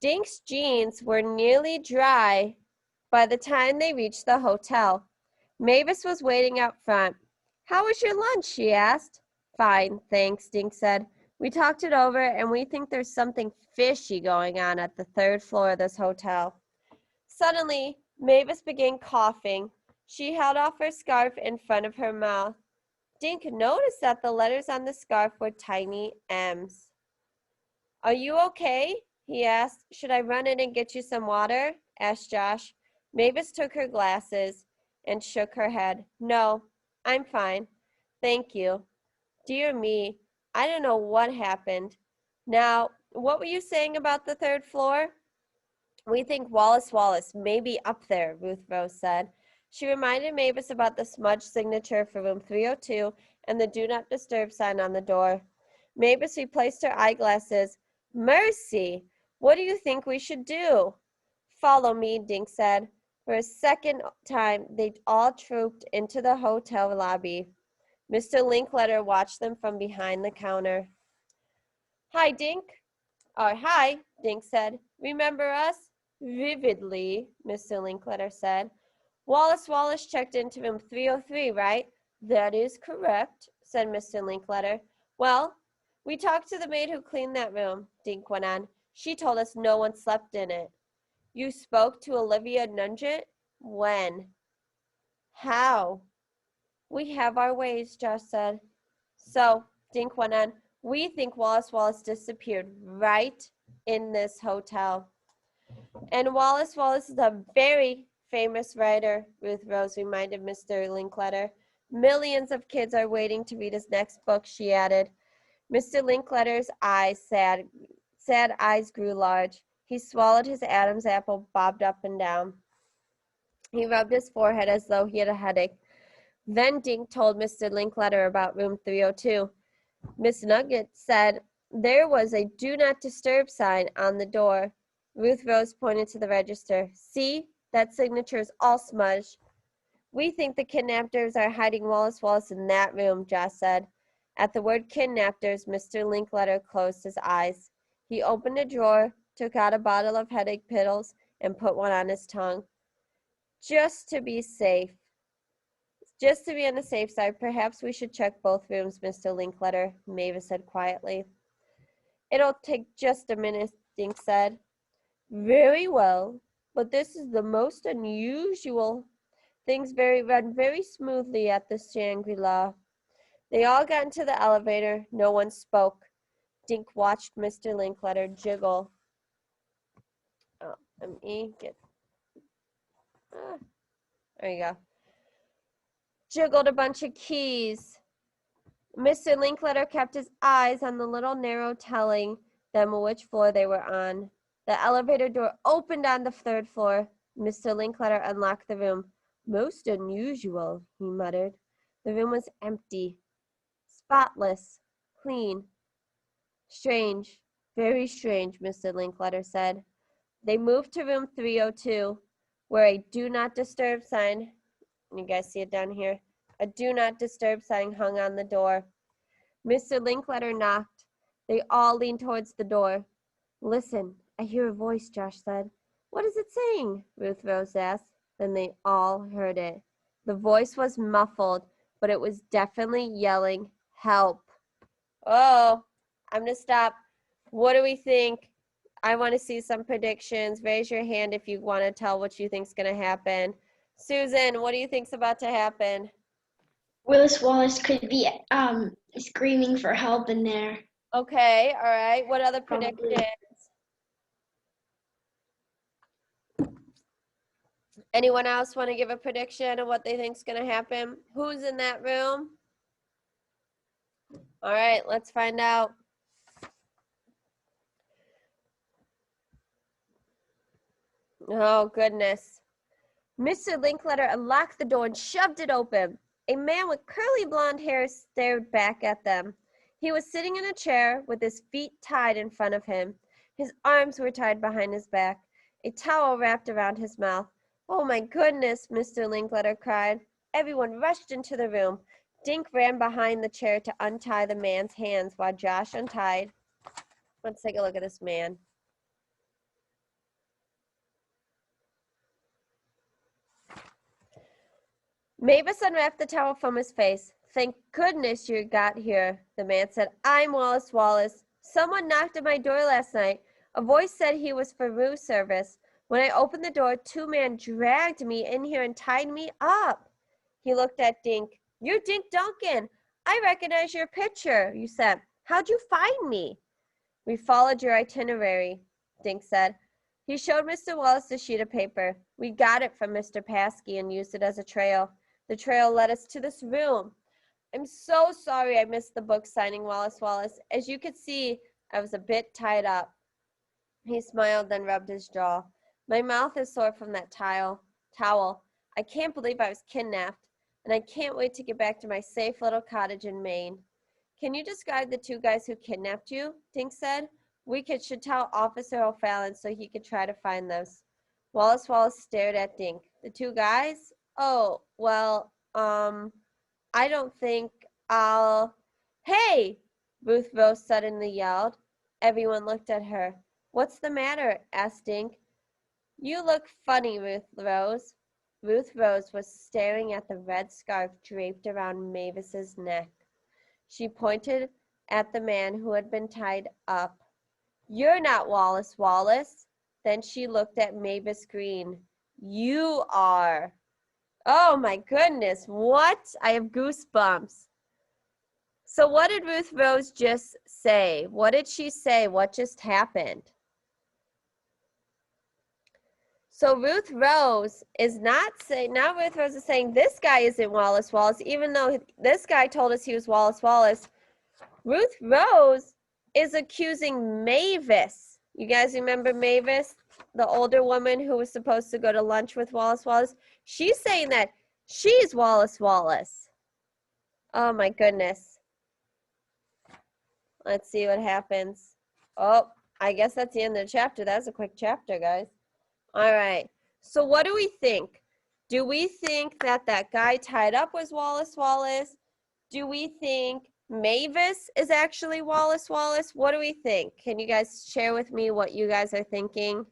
Dink's jeans were nearly dry by the time they reached the hotel. Mavis was waiting out front. "How was your lunch?" she asked. "Fine, thanks," Dink said. "We talked it over, and we think there's something fishy going on at the third floor of this hotel." Suddenly, Mavis began coughing. She held off her scarf in front of her mouth. Dink noticed that the letters on the scarf were tiny M's. "Are you okay?" he asked. "Should I run in and get you some water?" asked Josh. Mavis took her glasses and shook her head. "No, I'm fine. Thank you." Dear me, I don't know what happened. Now, what were you saying about the third floor? "We think Wallace Wallace may be up there," Ruth Rose said. She reminded Mavis about the smudged signature for room 302 and the do not disturb sign on the door. Mavis replaced her eyeglasses. "Mercy! What do you think we should do?" "Follow me," Dink said. For a second time, they all trooped into the hotel lobby. Mr. Linkletter watched them from behind the counter. "Hi, Dink." "Hi," Dink said. "Remember us?" "Vividly," Mr. Linkletter said. "Wallace Wallace checked into room 303, right?" "That is correct," said Mr. Linkletter. "Well, we talked to the maid who cleaned that room," Dink went on. "She told us no one slept in it." "You spoke to Olivia Nugent? When? How?" "We have our ways," Josh said. "So," Dink went on, "we think Wallace Wallace disappeared right in this hotel." "And Wallace Wallace is a very famous writer," Ruth Rose reminded Mr. Linkletter. "Millions of kids are waiting to read his next book," she added. Mr. Linkletter's sad eyes grew large. He swallowed his Adam's apple, bobbed up and down. He rubbed his forehead as though he had a headache. Then Dink told Mr. Linkletter about room 302. Miss Nugget said there was a do not disturb sign on the door. Ruth Rose pointed to the register. "See, that signature is all smudged." "We think the kidnappers are hiding Wallace Wallace in that room," Josh said. At the word kidnappers, Mr. Linkletter closed his eyes. He opened a drawer, took out a bottle of headache pills, and put one on his tongue. Just to be on the safe side, perhaps we should check both rooms, Mr. Linkletter, Mavis said quietly. "It'll take just a minute," Dink said. "Very well, but this is the most unusual. Things run very smoothly at the Shangri-La." They all got into the elevator. No one spoke. Dink watched Mr. Linkletter jiggle. There you go. Jiggled a bunch of keys. Mr. Linkletter kept his eyes on the little narrow telling them which floor they were on. The elevator door opened on the third floor. Mr. Linkletter unlocked the room. "Most unusual," he muttered. The room was empty, spotless, clean. "Strange, very strange," Mr. Linkletter said. They moved to room 302, where a do not disturb sign, you guys see it down here, a do not disturb sign hung on the door. Mr. Linkletter knocked. They all leaned towards the door. "Listen, I hear a voice," Josh said. "What is it saying?" Ruth Rose asked. Then they all heard it. The voice was muffled, but it was definitely yelling, "Help." "Oh, I'm going to stop. What do we think? I want to see some predictions. Raise your hand if you want to tell what you think's going to happen. Susan, what do you think's about to happen? Willis Wallace could be screaming for help in there. Okay, all right. What other Probably. predictions? Anyone else want to give a prediction of what they think's going to happen? Who's in that room? All right, let's find out. Oh, goodness. Mr. Linkletter unlocked the door and shoved it open. A man with curly blonde hair stared back at them. He was sitting in a chair with his feet tied in front of him. His arms were tied behind his back, a towel wrapped around his mouth. "Oh, my goodness," Mr. Linkletter cried. Everyone rushed into the room. Dink ran behind the chair to untie the man's hands while Josh untied. Let's take a look at this man. Mavis unwrapped the towel from his face. Thank goodness you got here, the man said. I'm Wallace Wallace. Someone knocked at my door last night. A voice said he was for room service. When I opened the door, two men dragged me in here and tied me up. He looked at Dink. You're Dink Duncan. I recognize your picture, you said. How'd you find me? We followed your itinerary, Dink said. He showed Mr. Wallace a sheet of paper. We got it from Mr. Paskey and used it as a trail. The trail led us to this room. I'm so sorry I missed the book signing, Wallace Wallace. As you could see, I was a bit tied up. He smiled, then rubbed his jaw. My mouth is sore from that towel. I can't believe I was kidnapped, and I can't wait to get back to my safe little cottage in Maine. Can you describe the two guys who kidnapped you? Dink said. We should tell Officer O'Fallon so he could try to find those. Wallace Wallace stared at Dink. The two guys? Oh, well, I don't think I'll... Hey! Ruth Rose suddenly yelled. Everyone looked at her. What's the matter? Asked Dink. You look funny, Ruth Rose. Ruth Rose was staring at the red scarf draped around Mavis's neck. She pointed at the man who had been tied up. You're not Wallace Wallace. Then she looked at Mavis Green. You are. Oh my goodness, what? I have goosebumps. So what did Ruth Rose just say? What did she say? What just happened? So Ruth Rose is not saying, now Ruth Rose is saying this guy isn't Wallace Wallace, even though this guy told us he was Wallace Wallace. Ruth Rose is accusing Mavis. You guys remember Mavis, the older woman who was supposed to go to lunch with Wallace Wallace? She's saying that she's Wallace Wallace. Oh my goodness. Let's see what happens. Oh, I guess that's the end of the chapter. That's a quick chapter, guys. All right. So what do we think? Do we think that that guy tied up was Wallace Wallace? Do we think Mavis is actually Wallace Wallace? What do we think? Can you guys share with me what you guys are thinking?